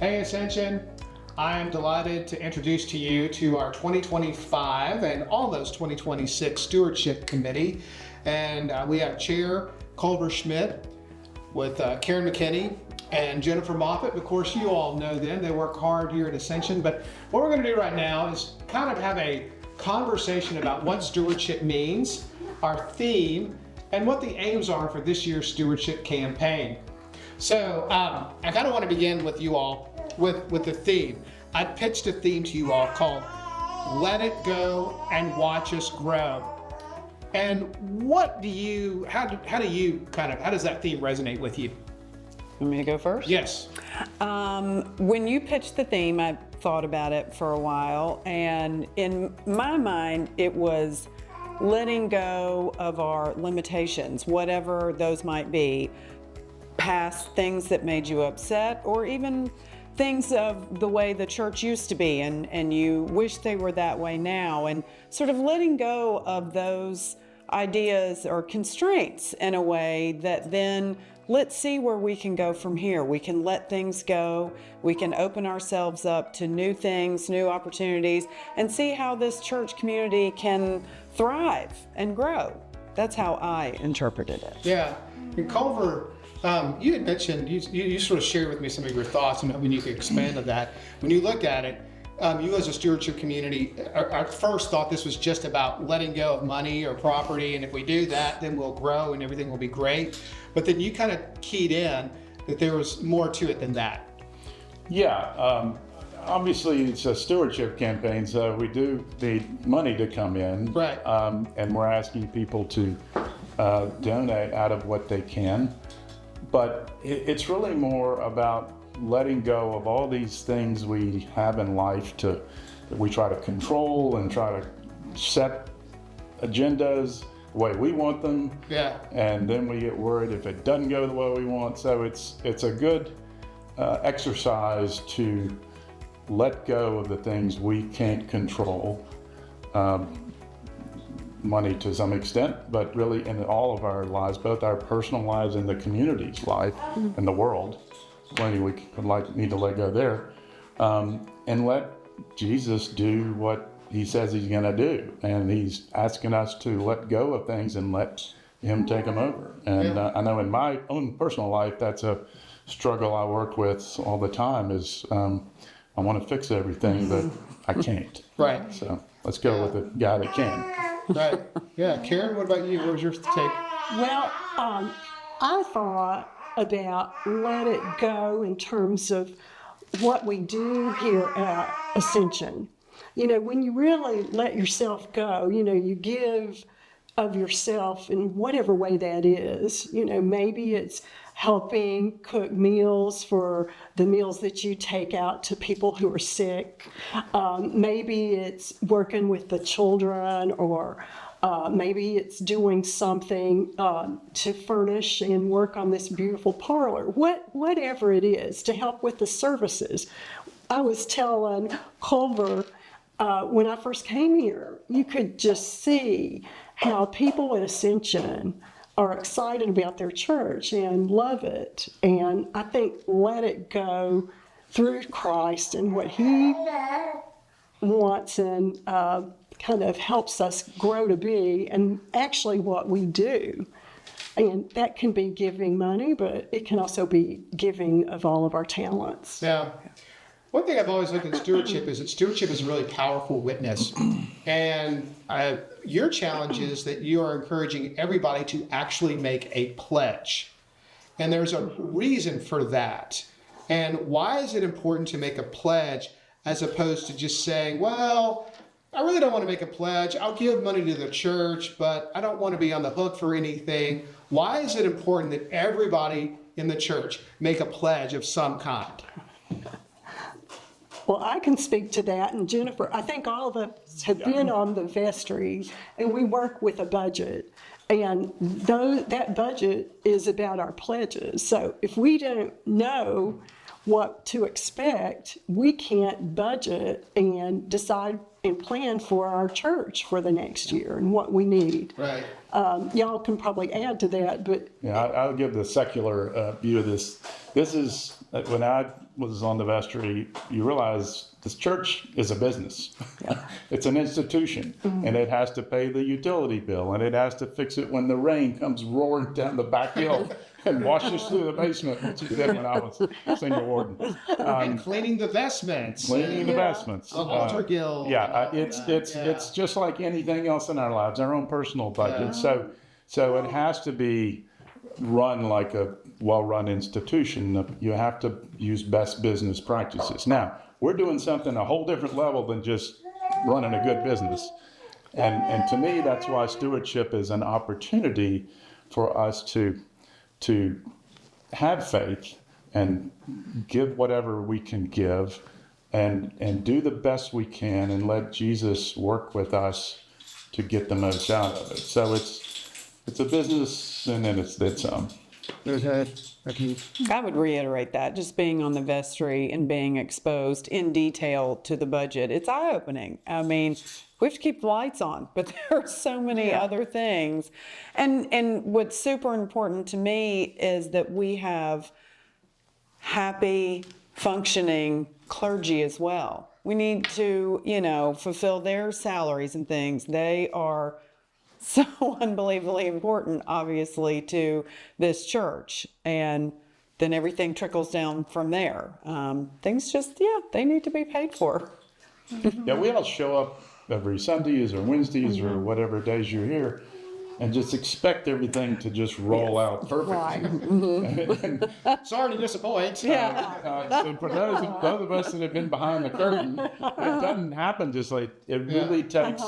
Hey Ascension, I'm delighted to introduce to you to our 2025 and almost 2026 Stewardship Committee. And we have Chair Culver Schmidt with Karen McKinney and Jennifer Moffett. Of course, you all know them. They work hard here at Ascension. But what we're going to do right now is kind of have a conversation about what stewardship means, our theme, and what the aims are for this year's stewardship campaign. So I kind of want to begin with you all with the theme. I pitched a theme to you all called Let It Go and Watch Us Grow. And what do you, how does that theme resonate with you? Want me to go first? Yes. When you pitched the theme, I thought about it for a while, and in my mind, it was letting go of our limitations, whatever those might be, past things that made you upset, or even things of the way the church used to be, and you wish they were that way now, and sort of letting go of those ideas or constraints in a way that then let's see where we can go from here. We can let things go. We can open ourselves up to new things, new opportunities, and see how this church community can thrive and grow. That's how I interpreted it. Yeah. And Culver, you had mentioned, you sort of shared with me some of your thoughts, and hoping you could expand on that. When you looked at it, you as a stewardship community, our first thought this was just about letting go of money or property, and if we do that, then we'll grow and everything will be great. But then you kind of keyed in that there was more to it than that. Yeah, obviously it's a stewardship campaign, so we do need money to come in. Right. And we're asking people to donate out of what they can. But it's really more about letting go of all these things we have in life that we try to control and try to set agendas the way we want them. Yeah. And then we get worried if it doesn't go the way we want. So it's a good exercise to let go of the things we can't control. Money to some extent, but really in all of our lives, both our personal lives and the community's life and the world. Plenty we need to let go there, and let Jesus do what he says he's going to do, and he's asking us to let go of things and let him take them over. And I know in my own personal life, that's a struggle I work with all the time. Is I want to fix everything, but I can't. Right. So let's go with the guy that can. Right. Yeah. Karen, what about you? What was your take? Well, I thought about let it go in terms of what we do here at Ascension. You know, when you really let yourself go, you know, you give of yourself in whatever way that is. You know, maybe it's helping cook meals for the meals that you take out to people who are sick. Maybe it's working with the children, or maybe it's doing something to furnish and work on this beautiful parlor. Whatever it is to help with the services. I was telling Culver when I first came here, you could just see how people at Ascension are excited about their church and love it. And I think let it go through Christ and what he wants and kind of helps us grow to be, and actually what we do. And that can be giving money, but it can also be giving of all of our talents. Yeah. One thing I've always looked at stewardship is that stewardship is a really powerful witness. And your challenge is that you are encouraging everybody to actually make a pledge. And there's a reason for that. And why is it important to make a pledge as opposed to just saying, well, I really don't want to make a pledge. I'll give money to the church, but I don't want to be on the hook for anything. Why is it important that everybody in the church make a pledge of some kind? Well, I can speak to that, and Jennifer, I think all of us have been on the vestry, and we work with a budget, and that budget is about our pledges. So if we don't know what to expect, we can't budget and decide and plan for our church for the next year and what we need. Right. Y'all can probably add to that, but Yeah, I'll give the secular view of this. This is, when I was on the vestry, you realize this church is a business. It's an institution, and it has to pay the utility bill, and it has to fix it when the rain comes roaring down the back hill and washes through the basement, which it did when I was senior warden. And cleaning the vestments. Cleaning the vestments. The altar guild. It's just like anything else in our lives, our own personal budget. So it has to be run like a well-run institution. You have to use best business practices. Now, we're doing something a whole different level than just running a good business. And to me, that's why stewardship is an opportunity for us to have faith and give whatever we can give and do the best we can and let Jesus work with us to get the most out of it. So it's a business, and then it's I would reiterate that, just being on the vestry and being exposed in detail to the budget, it's eye-opening. I mean, we have to keep the lights on, but there are so many other things. And what's super important to me is that we have happy, functioning clergy as well. We need to, fulfill their salaries and things. They are so unbelievably important, obviously, to this church. And then everything trickles down from there. Things they need to be paid for. Yeah, we all show up every Sundays or Wednesdays or whatever days you're here and just expect everything to just roll out perfectly. Sorry to disappoint. So for those of us that have been behind the curtain, it doesn't happen just like, it really takes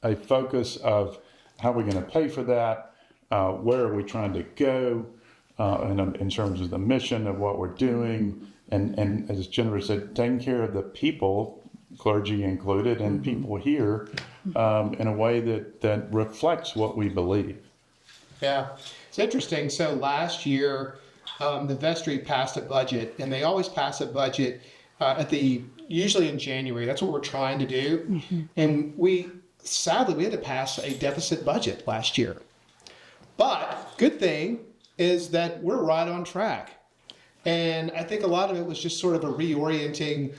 a focus of how are we going to pay for that, where are we trying to go in terms of the mission of what we're doing, and as Jennifer said, taking care of the people, clergy included, and people here in a way that reflects what we believe. Yeah, it's interesting. So last year, the vestry passed a budget, and they always pass a budget usually in January. That's what we're trying to do. And sadly, we had to pass a deficit budget last year. But good thing is that we're right on track. And I think a lot of it was just sort of a reorienting,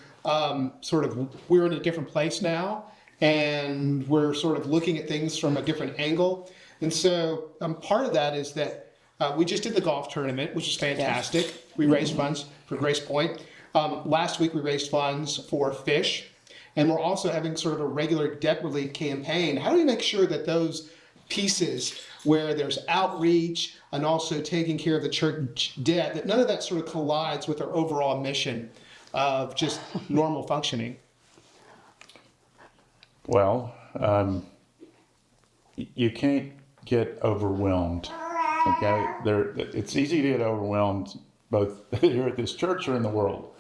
we're in a different place now, and we're sort of looking at things from a different angle. And so part of that is that we just did the golf tournament, which is fantastic. Yes. We raised funds for Grace Point. Last week we raised funds for Fish. And we're also having sort of a regular debt relief campaign. How do we make sure that those pieces where there's outreach and also taking care of the church debt, that none of that sort of collides with our overall mission of just normal functioning? Well, you can't get overwhelmed. Okay, it's easy to get overwhelmed both here at this church or in the world.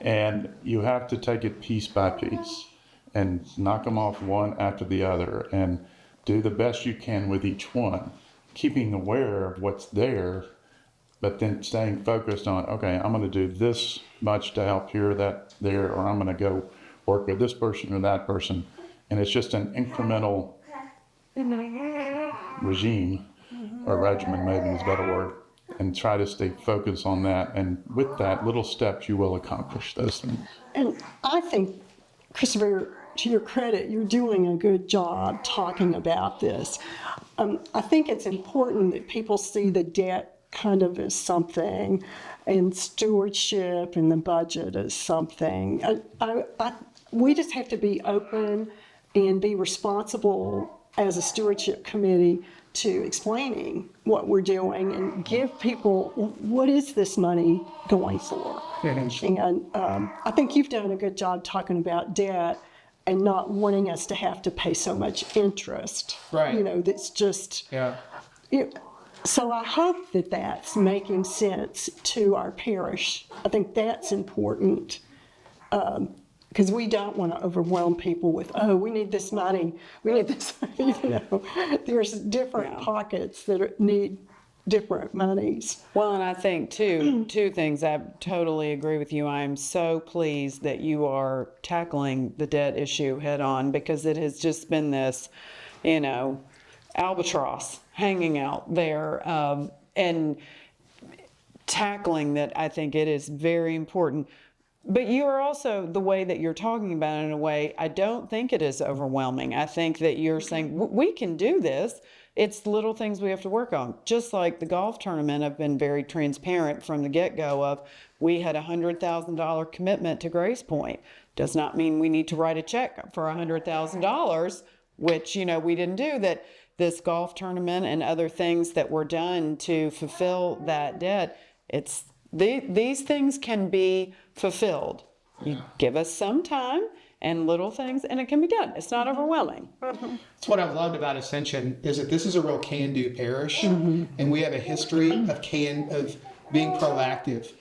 And you have to take it piece by piece and knock them off one after the other and do the best you can with each one, keeping aware of what's there, but then staying focused on, okay, I'm going to do this much to help here, that, there, or I'm going to go work with this person or that person. And it's just an incremental regime, or regimen maybe is a better word, and try to stay focused on that. And with that, little steps, you will accomplish those things. And I think, Christopher, to your credit, you're doing a good job talking about this. I think it's important that people see the debt kind of as something, and stewardship and the budget as something. We just have to be open and be responsible as a stewardship committee to explaining what we're doing and give people, what is this money going for? And I think you've done a good job talking about debt and not wanting us to have to pay so much interest. Right. That's just... Yeah. So I hope that that's making sense to our parish. I think that's important. Because we don't want to overwhelm people with, we need this money, we need this, There's different pockets that need different monies. Well, and I think two things. I totally agree with you. I am so pleased that you are tackling the debt issue head on, because it has just been this, albatross hanging out there, and tackling that. I think it is very important. But you are also, the way that you're talking about it, in a way, I don't think it is overwhelming. I think that you're saying, we can do this. It's little things we have to work on. Just like the golf tournament, I've been very transparent from the get-go of, we had a $100,000 commitment to Grace Point. Does not mean we need to write a check for $100,000, which, we didn't do that. This golf tournament and other things that were done to fulfill that debt, these things can be fulfilled. You give us some time and little things, and it can be done. It's not overwhelming. That's what I've loved about Ascension, is that this is a real can-do parish, and we have a history of being proactive.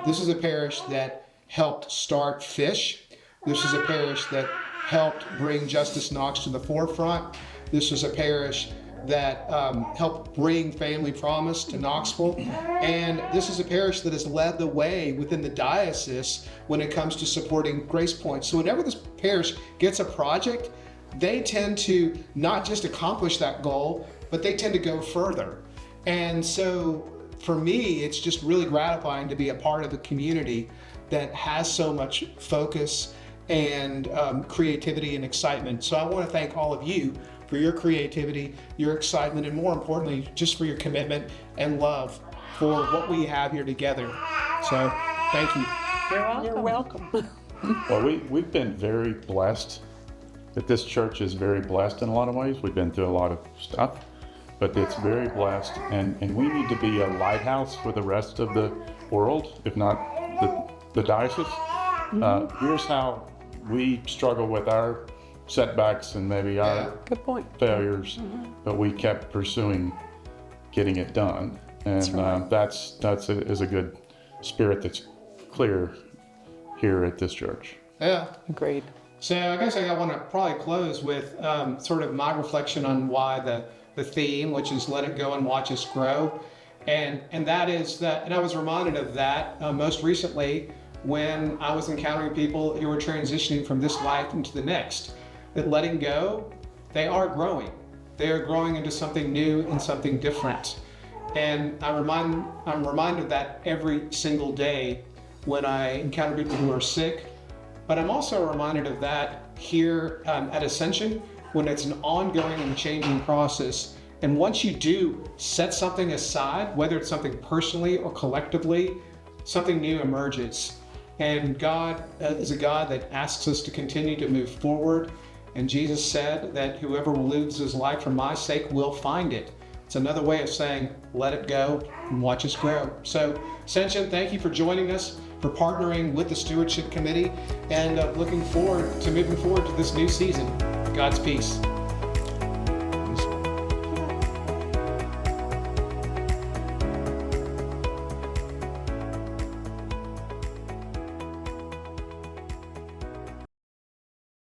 This is a parish that helped start Fish. This is a parish that helped bring Justice Knox to the forefront. This is a parish that helped bring Family Promise to Knoxville. And this is a parish that has led the way within the diocese when it comes to supporting Grace Point. So whenever this parish gets a project, they tend to not just accomplish that goal, but they tend to go further. And so for me, it's just really gratifying to be a part of a community that has so much focus and creativity and excitement. So I want to thank all of you for your creativity, your excitement, and more importantly, just for your commitment and love for what we have here together. So thank you. You're welcome. Well, we've been very blessed. That this church is very blessed in a lot of ways. We've been through a lot of stuff, but it's very blessed, and we need to be a lighthouse for the rest of the world, if not the diocese. Here's how we struggle with our setbacks and maybe our Good point. failures, but we kept pursuing getting it done, and that's a good spirit that's clear here at this church. Yeah. Agreed. So I guess I want to probably close with sort of my reflection on why the theme, which is let it go and watch us grow. And that is that, and I was reminded of that most recently when I was encountering people who were transitioning from this life into the next. That letting go, they are growing. They are growing into something new and something different. And I'm reminded of that every single day when I encounter people who are sick. But I'm also reminded of that here at Ascension when it's an ongoing and changing process. And once you do set something aside, whether it's something personally or collectively, something new emerges. And God is a God that asks us to continue to move forward. And Jesus said that whoever will lose his life for my sake will find it. It's another way of saying, let it go and watch us grow. So, Ascension, thank you for joining us, for partnering with the Stewardship Committee, and looking forward to moving forward to this new season. God's peace.